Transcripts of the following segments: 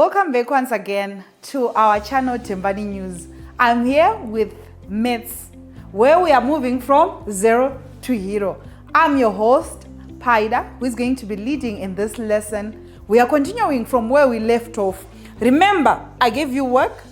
Welcome back once again to our channel Tembani News. I'm here with maths, where we are moving from zero to hero. I'm your host, Paida, who is going to be leading in this lesson. We are continuing from where we left off. Remember, I gave you work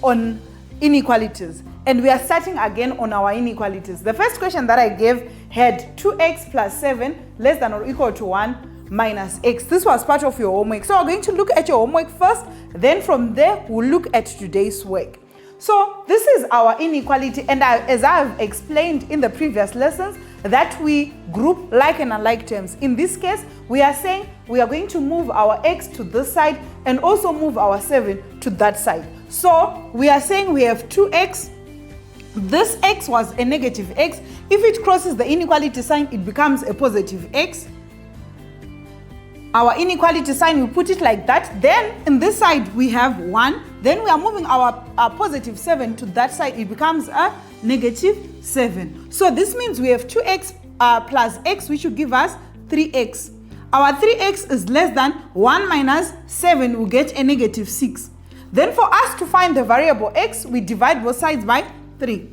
on inequalities, and we are starting again on our inequalities. The first question that I gave had 2x plus 7 less than or equal to 1 minus x. This was part of your homework. So we're going to look at your homework first, then from there we'll look at today's work. So this is our inequality, and as I've explained in the previous lessons, that we group like and unlike terms. In this case, we are saying we are going to move our x to this side and also move our 7 to that side. So we are saying we have 2x. This x was a negative x. If it crosses the inequality sign, it becomes a positive x. Our inequality sign, we put it like that. Then in this side we have 1. Then we are moving our positive 7 to that side. It becomes a negative 7. So this means we have 2x plus x, which will give us 3x. Our 3x is less than 1 minus 7. We'll get a negative 6. Then for us to find the variable x, we divide both sides by 3.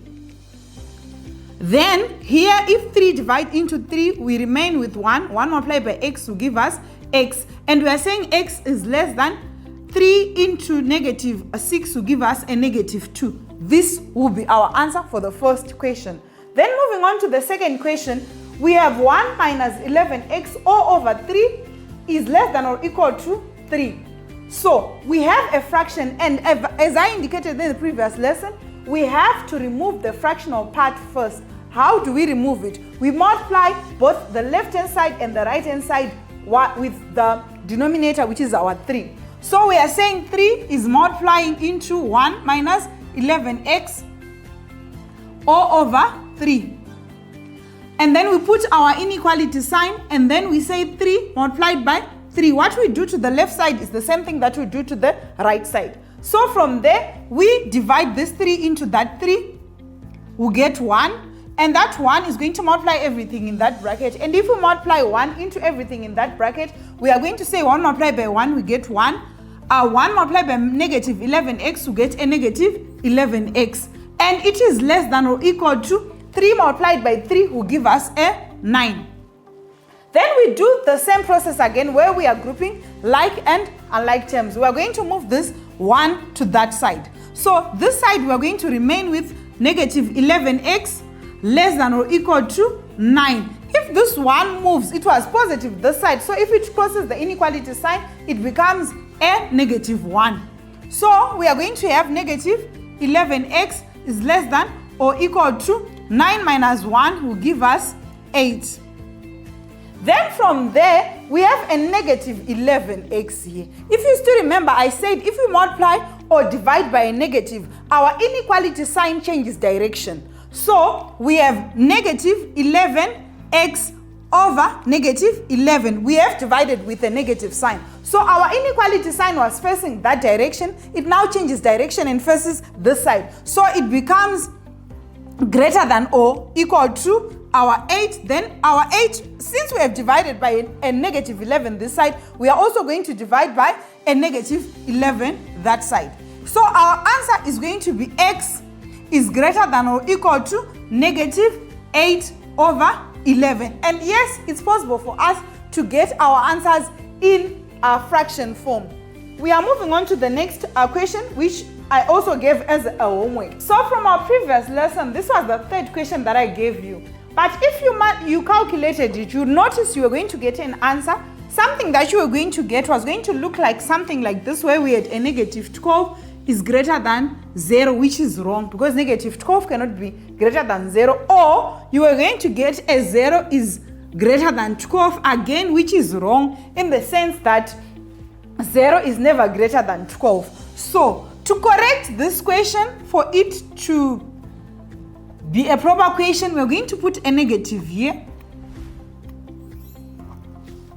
Then here, if 3 divide into 3, we remain with 1. 1 multiplied by x will give us x. And we are saying x is less than 3 into negative 6 will give us a negative 2. This will be our answer for the first question. Then moving on to the second question, we have 1 minus 11x all over 3 is less than or equal to 3. So we have a fraction, and as I indicated in the previous lesson, we have to remove the fractional part first. How do we remove it? We multiply both the left-hand side and the right-hand side with the denominator, which is our 3. So we are saying 3 is multiplying into 1 minus 11x all over 3. And then we put our inequality sign, and then we say 3 multiplied by 3. What we do to the left side is the same thing that we do to the right side. So from there, we divide this 3 into that 3. We'll get 1. And that 1 is going to multiply everything in that bracket. And if we multiply 1 into everything in that bracket, we are going to say 1 multiplied by 1, we get 1. 1 multiplied by negative 11x, we get a negative 11x. And it is less than or equal to 3 multiplied by 3 will give us a 9. Then we do the same process again, where we are grouping like and unlike terms. We are going to move this 1 to that side. So this side we are going to remain with negative 11x less than or equal to 9. If this 1 moves, it was positive this side. So if it crosses the inequality sign, it becomes a negative 1. So we are going to have negative 11x is less than or equal to 9 minus 1 will give us 8. Then from there, we have a negative 11x here. If you still remember, I said if we multiply or divide by a negative, our inequality sign changes direction. So we have negative 11x over negative 11. We have divided with a negative sign. So our inequality sign was facing that direction. It now changes direction and faces this side. So it becomes greater than or equal to our 8. Then our 8, since we have divided by a negative 11 this side, we are also going to divide by a negative 11 that side. So our answer is going to be x is greater than or equal to negative 8 over 11. And yes, it's possible for us to get our answers in a fraction form. We are moving on to the next question, which I also gave as a homework. So from our previous lesson, this was the third question that I gave you. But if you calculated it, you notice you were going to get an answer. Something that you were going to get was going to look like something like this, where we had a negative 12 is greater than 0, which is wrong, because negative 12 cannot be greater than 0. Or you are going to get a 0 is greater than 12 again, which is wrong, in the sense that 0 is never greater than 12. So to correct this question, for it to be a proper question, we're going to put a negative here.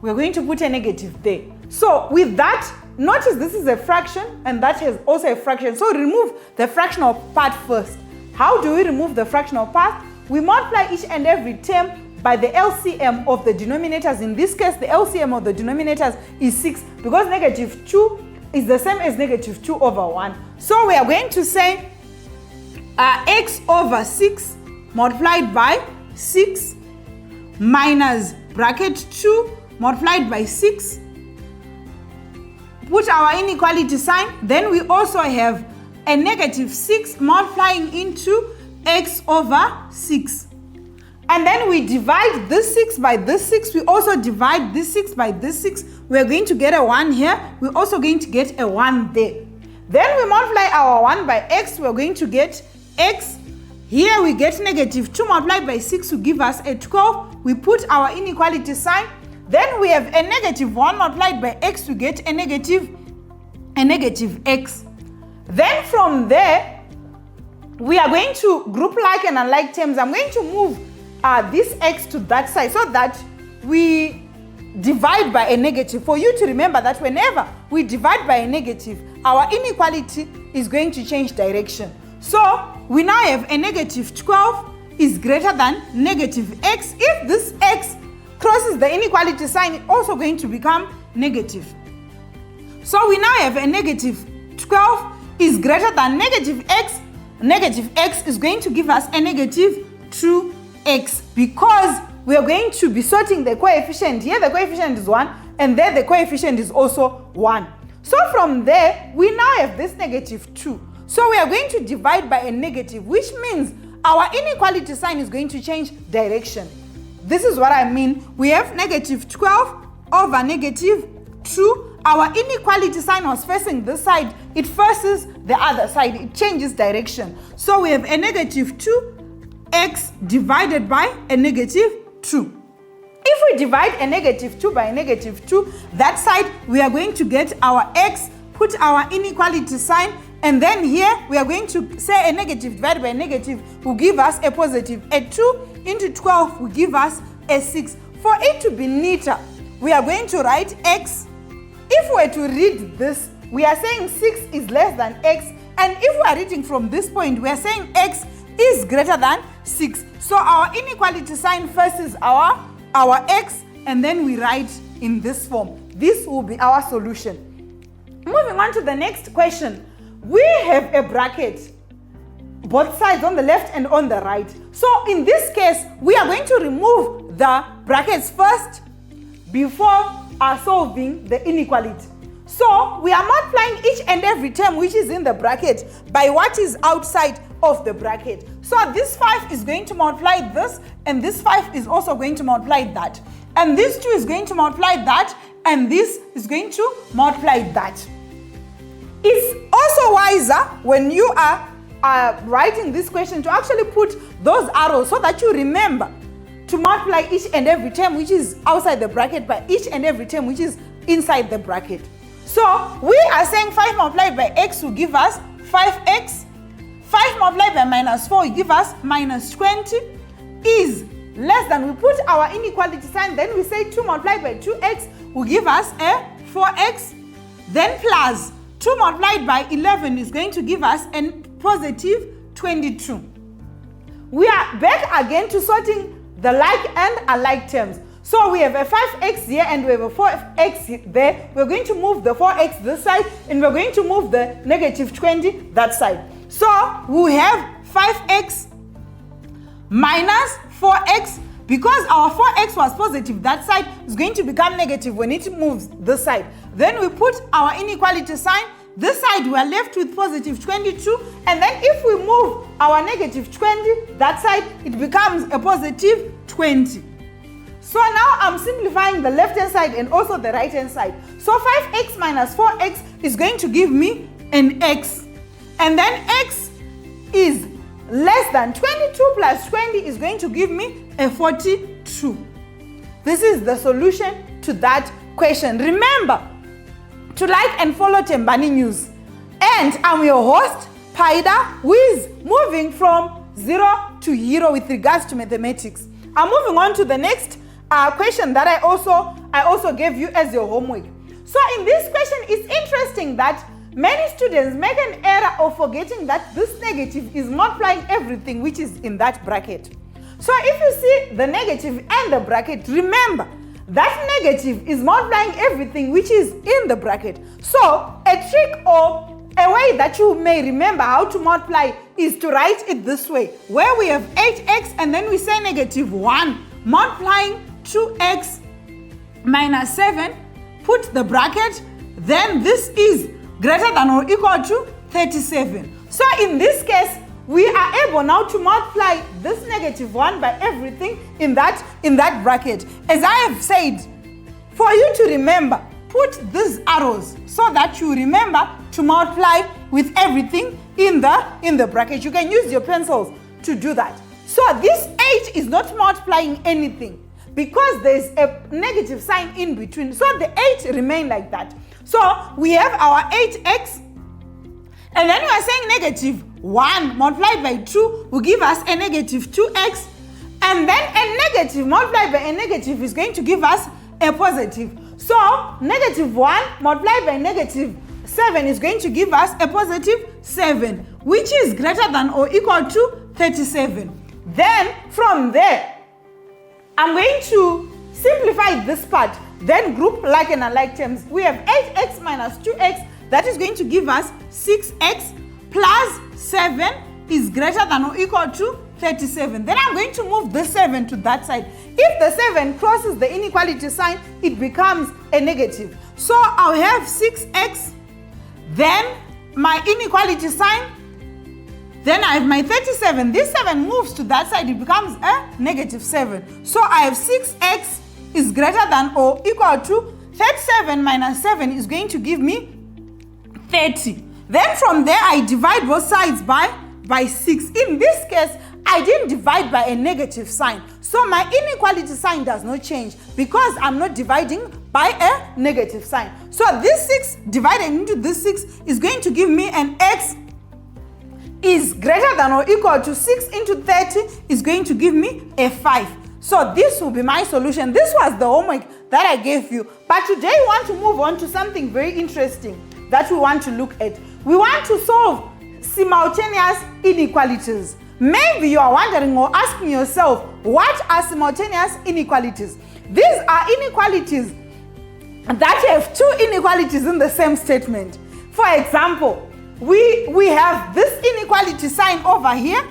We're going to put a negative there. So with that, notice this is a fraction and that is also a fraction. So remove the fractional part first. How do we remove the fractional part? We multiply each and every term by the LCM of the denominators. In this case, the LCM of the denominators is 6, because negative 2 is the same as negative 2 over 1. So we are going to say x over 6 multiplied by 6 minus bracket 2 multiplied by 6. Put our inequality sign. Then we also have a negative 6 multiplying into x over 6. And then we divide this 6 by this 6. We also divide this 6 by this 6. We're going to get a 1 here. We're also going to get a 1 there. Then we multiply our 1 by x. We're going to get x. Here we get negative 2 multiplied by 6 to give us a 12. We put our inequality sign. Then we have a negative 1 multiplied by x to get a negative x. Then from there, we are going to group like and unlike terms. I'm going to move this x to that side so that we divide by a negative. For you to remember that whenever we divide by a negative, our inequality is going to change direction. So we now have a negative 12 is greater than negative x. If this x crosses the inequality sign, it's also going to become negative. So we now have a negative 12 is greater than negative x. Negative x is going to give us a negative 2x because we are going to be sorting the coefficient. Here the coefficient is 1 and there the coefficient is also 1. So from there, we now have this negative 2. So we are going to divide by a negative, which means our inequality sign is going to change direction. This is what I mean. We have negative 12 over negative 2. Our inequality sign was facing this side. It faces the other side. It changes direction. So we have a negative 2x divided by a negative 2. If we divide a negative 2 by a negative 2, that side we are going to get our x, put our inequality sign, and then here we are going to say a negative divided by a negative will give us a positive. A 2 into 12 will give us a 6. For it to be neater, we are going to write x. If we were to read this, we are saying 6 is less than x. And if we are reading from this point, we are saying x is greater than 6. So our inequality sign first is our x, and then we write in this form. This will be our solution. Moving on to the next question. We have a bracket, both sides on the left and on the right. So in this case, we are going to remove the brackets first before solving the inequality. So we are multiplying each and every term which is in the bracket by what is outside of the bracket. So this 5 is going to multiply this, and this 5 is also going to multiply that. And this 2 is going to multiply that, and this is going to multiply that. It's also wiser when you are writing this question to actually put those arrows so that you remember to multiply each and every term which is outside the bracket by each and every term which is inside the bracket. So we are saying 5 multiplied by x will give us 5x. 5 multiplied by minus 4 will give us minus 20 is less than. We put our inequality sign, then we say 2 multiplied by 2x will give us a 4x. Then plus 2 multiplied by 11 is going to give us a positive 22. We are back again to sorting the like and unlike terms. So we have a 5x here and we have a 4x there. We're going to move the 4x this side and we're going to move the negative 20 that side. So we have 5x minus 4x. Because our 4x was positive, that side is going to become negative when it moves this side. Then we put our inequality sign. This side we are left with positive 22, and then if we move our negative 20, that side it becomes a positive 20. So now I'm simplifying the left hand side and also the right hand side. So 5x minus 4x is going to give me an x. And then x is less than 22 plus 20 is going to give me a 42. This is the solution to that question. Remember to like and follow Tembani News. And I'm your host, Paida, who is moving from 0 to hero with regards to mathematics. I'm moving on to the next question that I also gave you as your homework. So in this question, it's interesting that many students make an error of forgetting that this negative is multiplying everything which is in that bracket. So if you see the negative and the bracket, remember That negative is multiplying everything which is in the bracket. So a trick or a way that you may remember how to multiply is to write it this way, where we have 8x and then we say negative 1, multiplying 2x minus 7, put the bracket, then this is greater than or equal to 37. So in this case, we are able now to multiply this negative 1 by everything in that bracket. As I have said, for you to remember, put these arrows so that you remember to multiply with everything in the bracket. You can use your pencils to do that. So this 8 is not multiplying anything because there's a negative sign in between. So the 8 remain like that. So we have our 8x, and then we are saying negative 1 multiplied by 2 will give us a negative 2x, and then a negative multiplied by a negative is going to give us a positive. So negative 1 multiplied by negative 7 is going to give us a positive 7, which is greater than or equal to 37. Then from there, I'm going to simplify this part, then group like and unlike terms. We have 8x minus 2x, that is going to give us 6x plus 7 is greater than or equal to 37. Then I'm going to move the 7 to that side. If the 7 crosses the inequality sign, it becomes a negative. So I'll have 6x, then my inequality sign, then I have my 37. This 7 moves to that side, it becomes a negative 7. So I have 6x is greater than or equal to 37 minus 7 is going to give me 30. Then from there, I divide both sides by 6. In this case, I didn't divide by a negative sign. So my inequality sign does not change because I'm not dividing by a negative sign. So this 6 divided into this 6 is going to give me an x is greater than or equal to 6 into 30 is going to give me a 5. So this will be my solution. This was the homework that I gave you. But today we want to move on to something very interesting that we want to look at. We want to solve simultaneous inequalities. Maybe you are wondering or asking yourself, what are simultaneous inequalities? These are inequalities that have two inequalities in the same statement. For example, we have this inequality sign over here,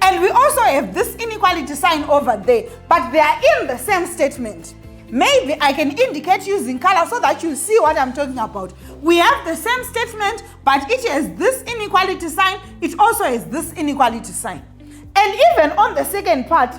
and we also have this inequality sign over there, but they are in the same statement. Maybe I can indicate using color so that you see what I'm talking about. We have the same statement, but it has this inequality sign, it also has this inequality sign. And even on the second part,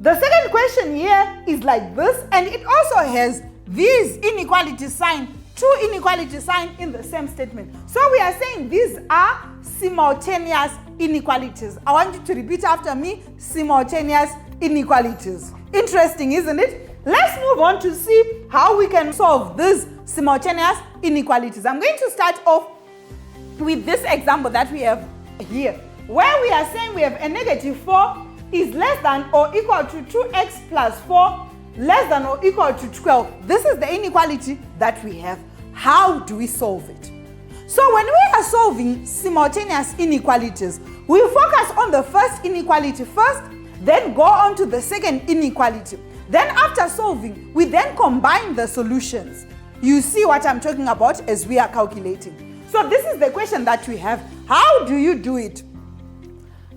the second question here is like this, and it also has these inequality sign, two inequality sign in the same statement. So we are saying these are simultaneous inequalities. I want you to repeat after me, simultaneous inequalities. Interesting, isn't it? Let's move on to see how we can solve these simultaneous inequalities. I'm going to start off with this example that we have here, where we are saying we have a negative 4 is less than or equal to 2x plus 4 less than or equal to 12. This is the inequality that we have. How do we solve it? So when we are solving simultaneous inequalities, we focus on the first inequality first, then go on to the second inequality. Then after solving, we then combine the solutions. You see what I'm talking about as we are calculating. So this is the question that we have. How do you do it?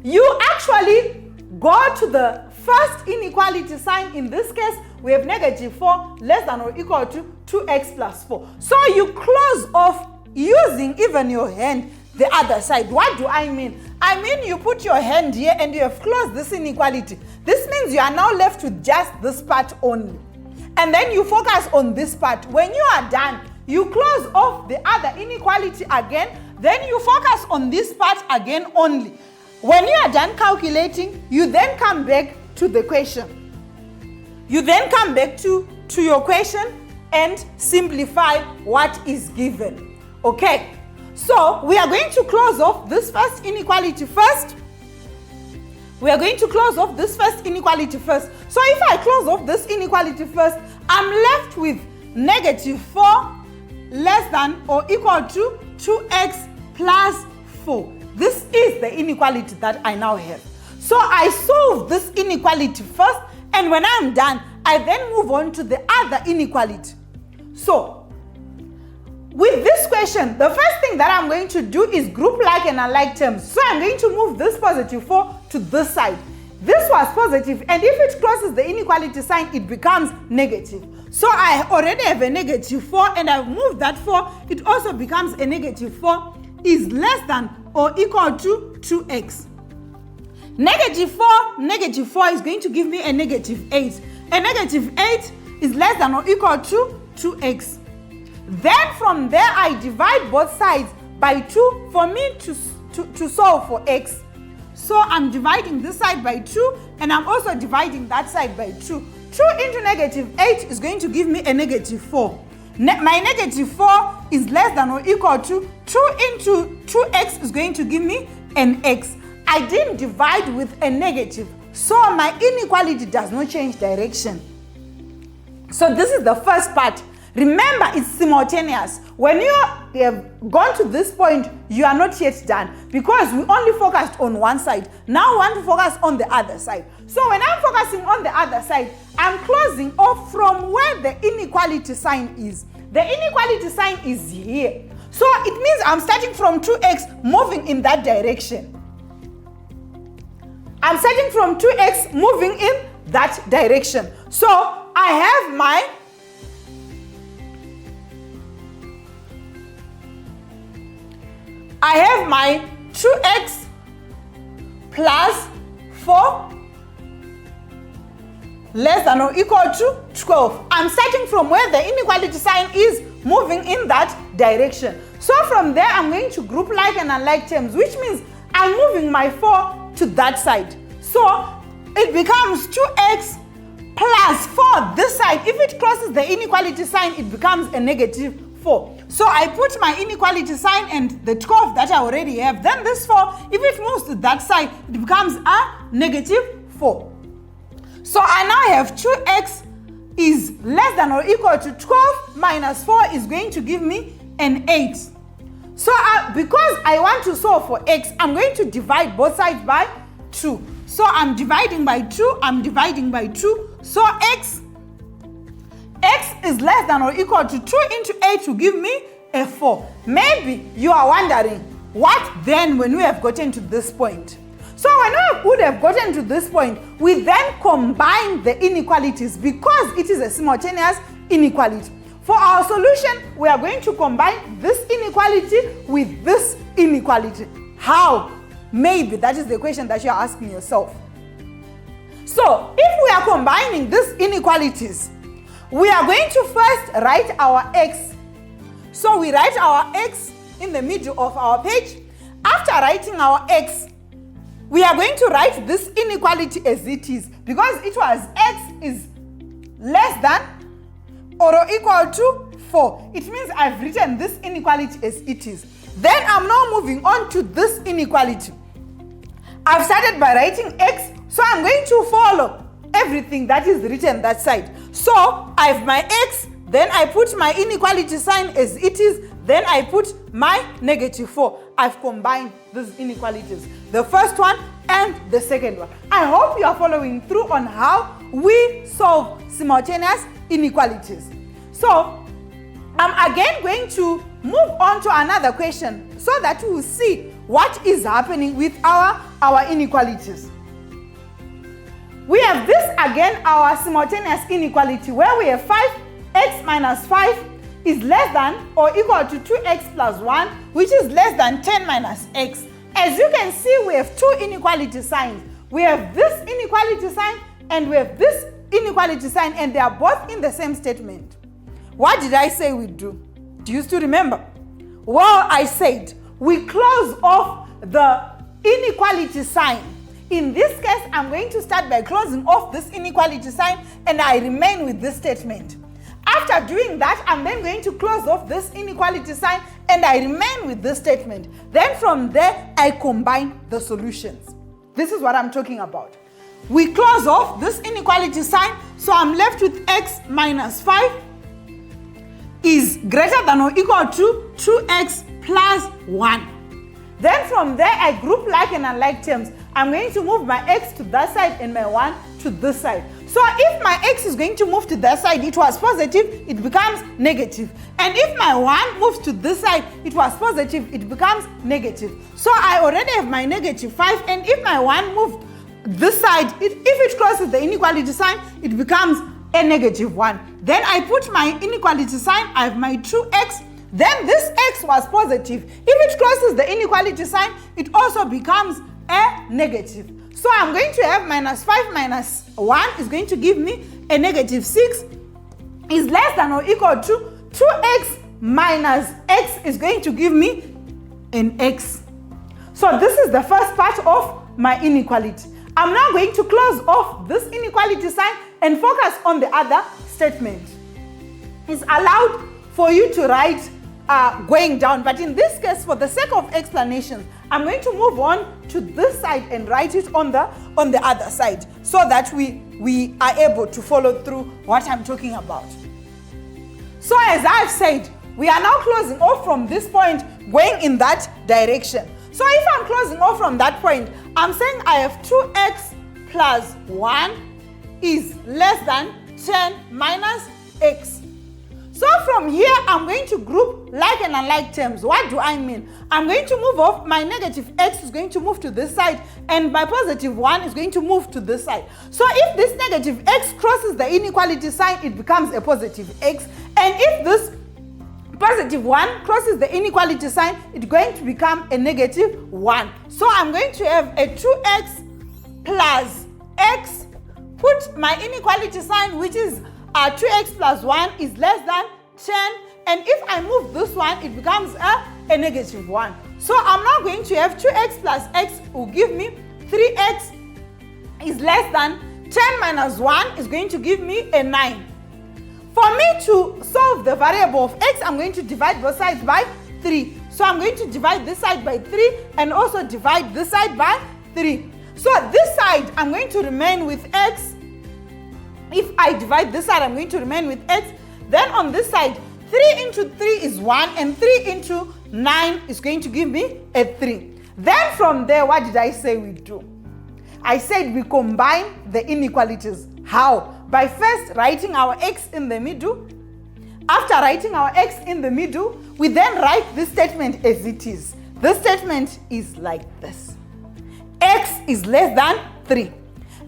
You actually go to the first inequality sign. In this case, we have negative 4 less than or equal to 2x plus 4. So you close off using even your hand the other side. What do I mean? I mean you put your hand here and you have closed this inequality. This means you are now left with just this part only. And then you focus on this part. When you are done, you close off the other inequality again. Then you focus on this part again only. When you are done calculating, you then come back to the question. You then come back to your question and simplify what is given. Okay, so we are going to close off this first inequality first. We are going to close off this first inequality first. So if I close off this inequality first, I'm left with negative 4 less than or equal to 2x plus 4. This is the inequality that I now have. So I solve this inequality first, and when I'm done, I then move on to the other inequality. So, with this question, the first thing that I'm going to do is group like and unlike terms. So I'm going to move this positive 4 to this side. This was positive, and if it crosses the inequality sign, it becomes negative. So I already have a negative 4, and I've moved that 4. It also becomes a negative 4 is less than or equal to 2x. Negative 4 is going to give me a negative 8. A negative 8 is less than or equal to 2x. Then from there, I divide both sides by 2 for me to solve for x. So I'm dividing this side by 2, and I'm also dividing that side by 2. 2 into negative 8 is going to give me a negative 4. My negative 4 is less than or equal to 2 into 2x is going to give me an x. I didn't divide with a negative, so my inequality does not change direction. So this is the first part. Remember, it's simultaneous. When you have gone to this point, you are not yet done because we only focused on one side. Now we want to focus on the other side. So when I'm focusing on the other side, I'm closing off from where the inequality sign is. The inequality sign is here. So it means I'm starting from 2x, moving in that direction. I'm starting from 2x, moving in that direction. So I have my I have my 2x plus 4 less than or equal to 12. I'm starting from where the inequality sign is, moving in that direction. So from there, I'm going to group like and unlike terms, which means I'm moving my 4 to that side. So it becomes 2x plus 4 this side. If it crosses the inequality sign, it becomes a negative 4. So I put my inequality sign and the 12 that I already have. Then this 4, if it moves to that side, it becomes a negative 4. So I now have 2x is less than or equal to 12 minus 4 is going to give me an 8. So because I want to solve for x, I'm going to divide both sides by 2. So I'm dividing by 2, I'm dividing by 2. So x is less than or equal to 2 into 8 will give me a 4. Maybe you are wondering, what then when we have gotten to this point? So when we would have gotten to this point, we then combine the inequalities because it is a simultaneous inequality. For our solution, we are going to combine this inequality with this inequality. How? Maybe that is the question that you are asking yourself. So if we are combining these inequalities, we are going to first write our x. So we write our x in the middle of our page. After writing our x, we are going to write this inequality as it is because it was x is less than or equal to 4. It means I've written this inequality as it is. Then I'm now moving on to this inequality. I've started by writing x, so I'm going to follow everything that is written that side. So I have my x, then I put my inequality sign as it is, then I put my negative 4. I've combined these inequalities, the first one and the second one. I hope you are following through on how we solve simultaneous inequalities. So I'm again going to move on to another question so that we will see what is happening with our inequalities. We have this again, our simultaneous inequality, where we have 5x minus 5 is less than or equal to 2x plus 1, which is less than 10 minus x. As you can see, we have two inequality signs. We have this inequality sign and we have this inequality sign, and they are both in the same statement. What did I say we do? Do you still remember? Well, I said we close off the inequality sign. In this case, I'm going to start by closing off this inequality sign and I remain with this statement. After doing that, I'm then going to close off this inequality sign and I remain with this statement. Then from there, I combine the solutions. This is what I'm talking about. We close off this inequality sign, so I'm left with x minus 5 is greater than or equal to 2x plus 1. Then from there, I group like and unlike terms. I'm going to move my x to that side and my 1 to this side. So if my x is going to move to that side, it was positive, it becomes negative. And if my 1 moves to this side, it was positive, it becomes negative. So I already have my negative 5, and if my 1 moved this side, if it crosses the inequality sign, it becomes a negative 1. Then I put my inequality sign, I have my 2x, then this x was positive. If it crosses the inequality sign, it also becomes a negative. So I'm going to have minus 5 minus 1 is going to give me a negative 6 is less than or equal to 2x minus x is going to give me an x. So this is the first part of my inequality. I'm now going to close off this inequality sign and focus on the other statement. It's allowed for you to write going down, but in this case, for the sake of explanation, I'm going to move on to this side and write it on the other side so that we are able to follow through what I'm talking about. So as I've said, we are now closing off from this point, going in that direction. So if I'm closing off from that point, I'm saying I have 2x plus 1 is less than 10 minus x. So from here, I'm going to group like and unlike terms. What do I mean? I'm going to move off, my negative x is going to move to this side, and my positive 1 is going to move to this side. So if this negative x crosses the inequality sign, it becomes a positive x. And if this positive 1 crosses the inequality sign, it's going to become a negative 1. So I'm going to have a 2x plus x, put my inequality sign, which is 2x plus 1 is less than 10. And if I move this one, it becomes a negative 1. So I'm now going to have 2x plus x will give me 3x is less than 10 minus 1 is going to give me a 9. For me to solve the variable of x, I'm going to divide both sides by 3. So I'm going to divide this side by 3 and also divide this side by 3. So this side, I'm going to remain with x. If I divide this side, I'm going to remain with x. Then on this side, 3 into 3 is 1, and 3 into 9 is going to give me a 3. Then from there, what did I say we do? I said we combine the inequalities. How? By first writing our x in the middle. After writing our x in the middle, we then write this statement as it is. This statement is like this. X is less than 3.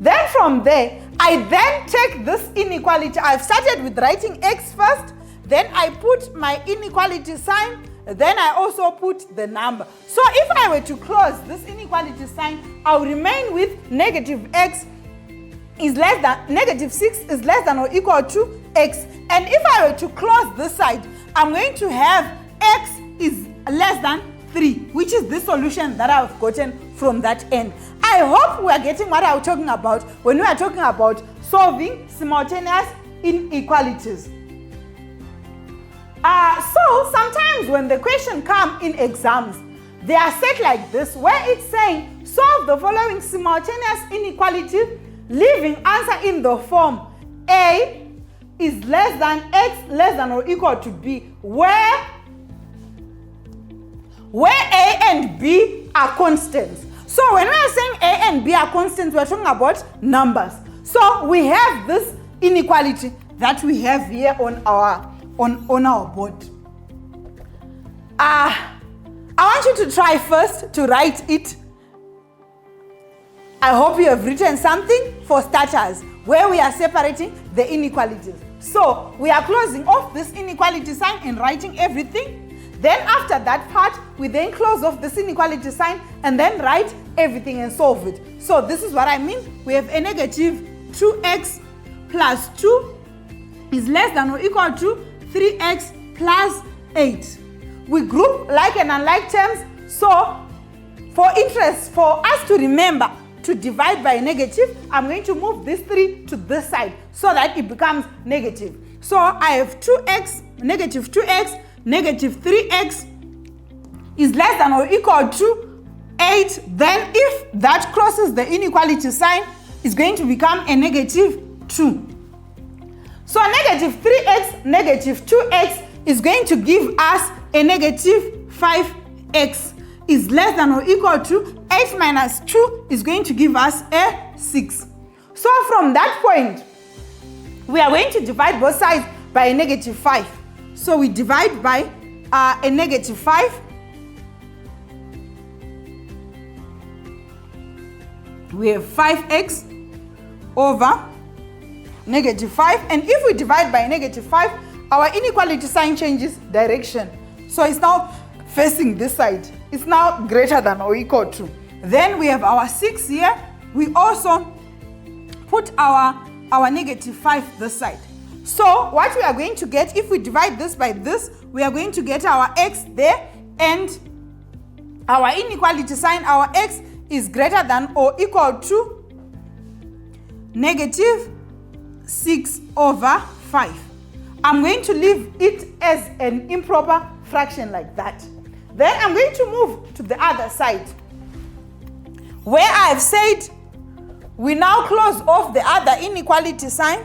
Then from there, I then take this inequality. I've started with writing x first, then I put my inequality sign, then I also put the number. So if I were to close this inequality sign, I'll remain with negative x is less than, negative 6 is less than or equal to x. And if I were to close this side, I'm going to have x is less than 3, which is the solution that I've gotten from that end. I hope we are getting what I'm talking about when we are talking about solving simultaneous inequalities. So sometimes when the question comes in exams, they are set like this, where it's saying solve the following simultaneous inequality, leaving answer in the form A is less than X less than or equal to B, where A and B are constants. So when we are saying A and B are constants, we're talking about numbers. So we have this inequality that we have here on our board. I want you to try first to write it. I hope you have written something for starters, where we are separating the inequalities. So we are closing off this inequality sign and writing everything. Then after that part, we then close off this inequality sign and then write everything and solve it. So this is what I mean. We have a negative 2x plus 2 is less than or equal to 3x plus 8. We group like and unlike terms. So for interest, for us to remember to divide by a negative, I'm going to move this 3 to this side so that it becomes negative. So I have 2x, negative 2x, negative 3x is less than or equal to 8. Then if that crosses the inequality sign, it's going to become a negative 2. So negative 3x, negative 2x is going to give us a negative 5x is less than or equal to 8 minus 2 is going to give us a 6. So from that point, We are going to divide both sides by a negative 5. So we divide by a negative 5. We have 5x over negative 5. And if we divide by negative 5, our inequality sign changes direction. So it's now facing this side. It's now greater than or equal to. Then we have our 6 here. We also put our negative 5 this side. So what we are going to get, if we divide this by this, we are going to get our x there, and our inequality sign, our x is greater than or equal to negative 6 over 5. I'm going to leave it as an improper fraction like that. Then I'm going to move to the other side, where I've said we now close off the other inequality sign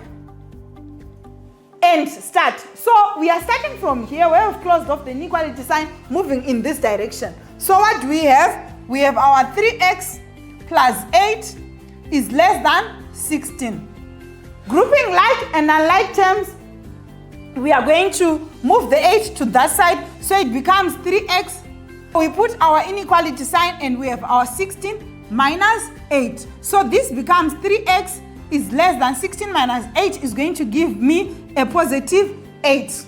and start. So we are starting from here where we've closed off the inequality sign, moving in this direction. So what do we have? We have our 3x plus 8 is less than 16. Grouping like and unlike terms, we are going to move the 8 to that side, so it becomes 3x. We put our inequality sign and we have our 16 minus 8. So this becomes 3x is less than 16 minus 8 is going to give me a positive 8.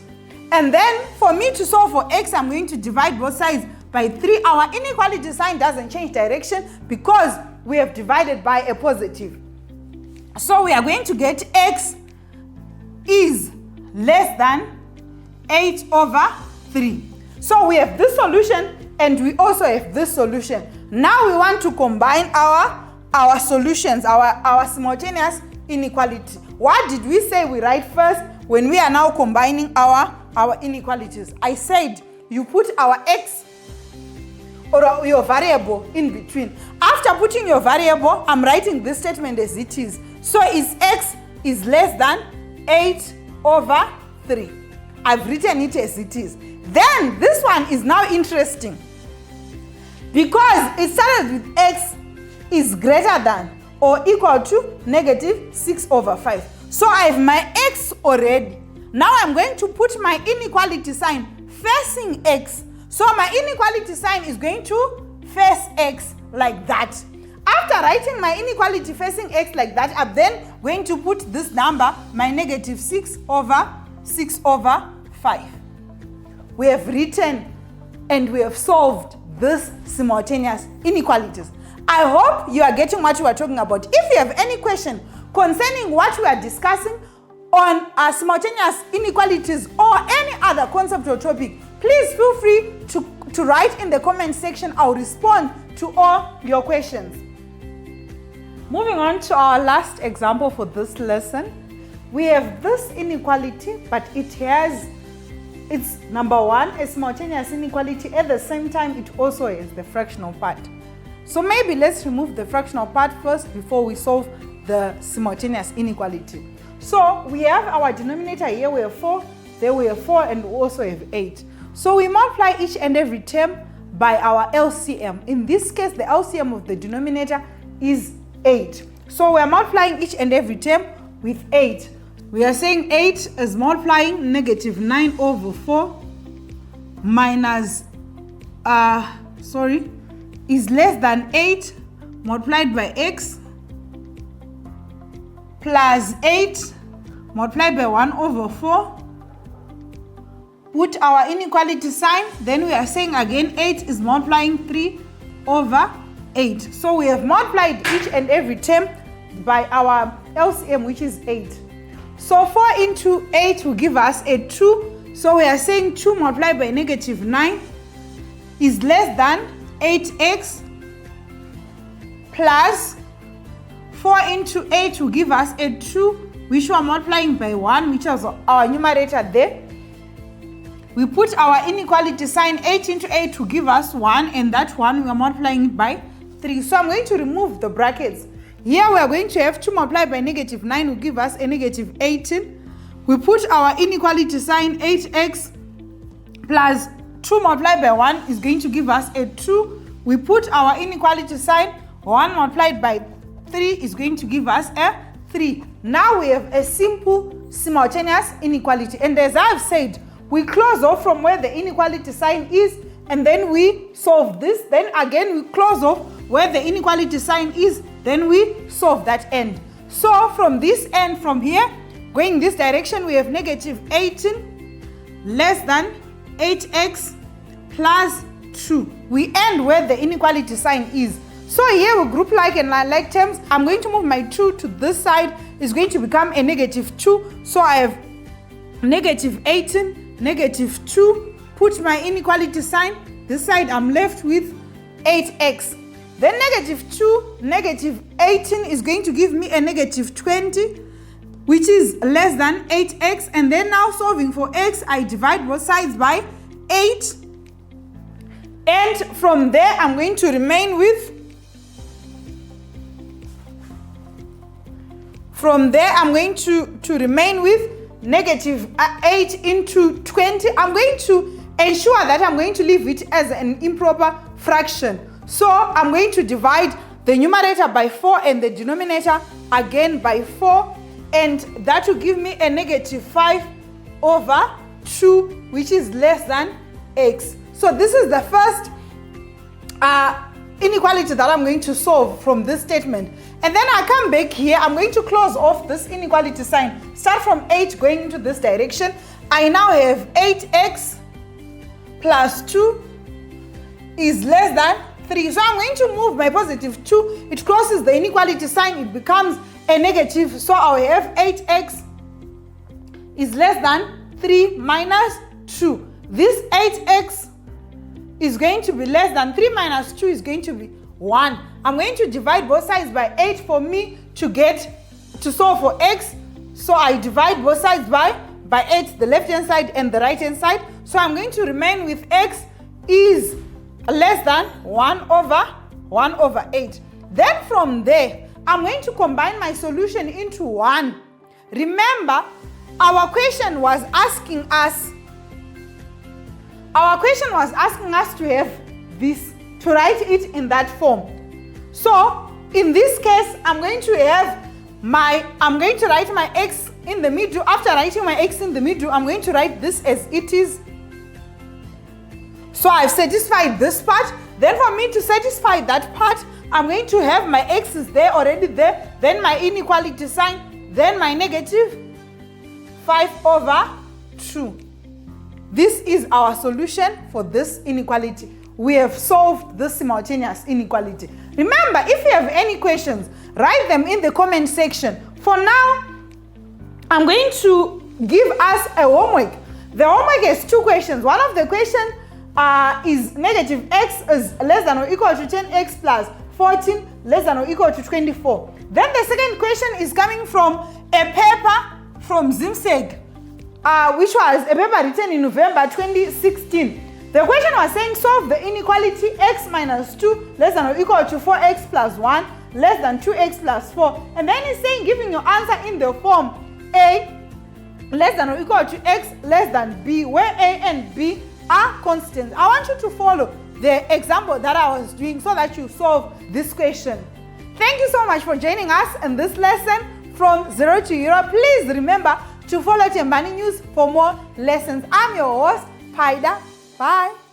And then for me to solve for x, I'm going to divide both sides by 3. Our inequality sign doesn't change direction because we have divided by a positive. So we are going to get x is less than 8 over 3. So we have this solution and we also have this solution. Now we want to combine our solutions, our simultaneous inequality. What did we say we write first when we are now combining our inequalities? I said you put our x or your variable in between. After putting your variable, I'm writing this statement as it is. So is x is less than 8 over 3. I've written it as it is. Then this one is now interesting because it started with x is greater than or equal to negative 6 over 5. So I have my x already. Now I'm going to put my inequality sign facing x. So my inequality sign is going to face x like that. After writing my inequality facing x like that, I'm then going to put this number, my negative 6 over 5. We have written and we have solved this simultaneous inequalities. I hope you are getting what we are talking about. If you have any question concerning what we are discussing on simultaneous inequalities or any other concept or topic, please feel free to write in the comment section. I'll respond to all your questions. Moving on to our last example for this lesson, we have this inequality, but it's number 1, a simultaneous inequality. At the same time, it also has the fractional part. So maybe let's remove the fractional part first before we solve the simultaneous inequality. So we have our denominator here, we have 4, there we have 4, and we also have 8. So we multiply each and every term by our LCM. In this case, the LCM of the denominator is 8. So we are multiplying each and every term with 8. We are saying 8 is multiplying negative 9 over 4 minus, is less than 8 multiplied by x plus 8 multiplied by 1 over 4. Put our inequality sign. Then we are saying again 8 is multiplying 3 over 8. So we have multiplied each and every term by our LCM, which is 8. So 4 into 8 will give us a 2. So we are saying 2 multiplied by negative 9 is less than 8x plus 4 into 8 will give us a 2, which we are multiplying by 1, which is our numerator there. We put our inequality sign. 8 into 8 will give us 1, and that 1 we are multiplying by 3. So I'm going to remove the brackets. Here we are going to have 2 multiplied by negative 9 will give us a negative 18. We put our inequality sign. 8x plus 2 multiplied by 1 is going to give us a 2. We put our inequality sign. 1 multiplied by 3 is going to give us a 3. Now we have a simple simultaneous inequality. And as I've said, we close off from where the inequality sign is, and then we solve this. Then again, we close off where the inequality sign is, then we solve that end. So from this end, from here, going this direction, we have negative 18 less than 8x plus 2. We end where the inequality sign is. So here we group like and like terms. I'm going to move my 2 to this side. It's going to become a negative 2. So I have negative 18, negative 2. Put my inequality sign. This side I'm left with 8x. Then negative 2, negative 18 is going to give me a negative 20, which is less than 8x. And then now solving for x, I divide both sides by 8. And from there, I'm going to remain with, negative 8 into 20. I'm going to ensure that I'm going to leave it as an improper fraction. So I'm going to divide the numerator by 4 and the denominator again by 4. And that will give me a negative 5 over 2, which is less than x. So this is the first inequality that I'm going to solve from this statement. And then I come back here, I'm going to close off this inequality sign. Start from 8 going into this direction. I now have 8x plus 2 is less than 3. So I'm going to move my positive 2. It crosses the inequality sign. It becomes a negative. So I'll have 8x is less than 3 minus 2. This 8x is going to be less than 3 minus 2 is going to be 1. I'm going to divide both sides by 8 for me to solve for x. So I divide both sides by 8, the left hand side and the right hand side. So I'm going to remain with x is less than 1 over 8. Then from there, I'm going to combine my solution into 1. Remember, our question was asking us to have this, to write it in that form. So in this case, I'm going to write my x in the middle. After writing my x in the middle, I'm going to write this as it is. So I've satisfied this part. Then for me to satisfy that part, I'm going to have my x's there, already there, then my inequality sign, then my negative 5 over 2. This is our solution for this inequality. We have solved this simultaneous inequality. Remember, if you have any questions, write them in the comment section. For now, I'm going to give us a homework. The homework has 2 questions. One of the questions is negative x is less than or equal to 10x plus 14 less than or equal to 24. Then the second question is coming from a paper from ZIMSEG, which was a paper written in November 2016. The question was saying solve the inequality x minus 2 less than or equal to 4x plus 1 less than 2x plus 4. And then it's saying giving your answer in the form a less than or equal to x less than b, where a and b are constants. I want you to follow the example that I was doing so that you solve this question. Thank you so much for joining us in this lesson from 0 to Euro. Please remember to follow Tembani News for more lessons. I'm your host, Paida. Bye.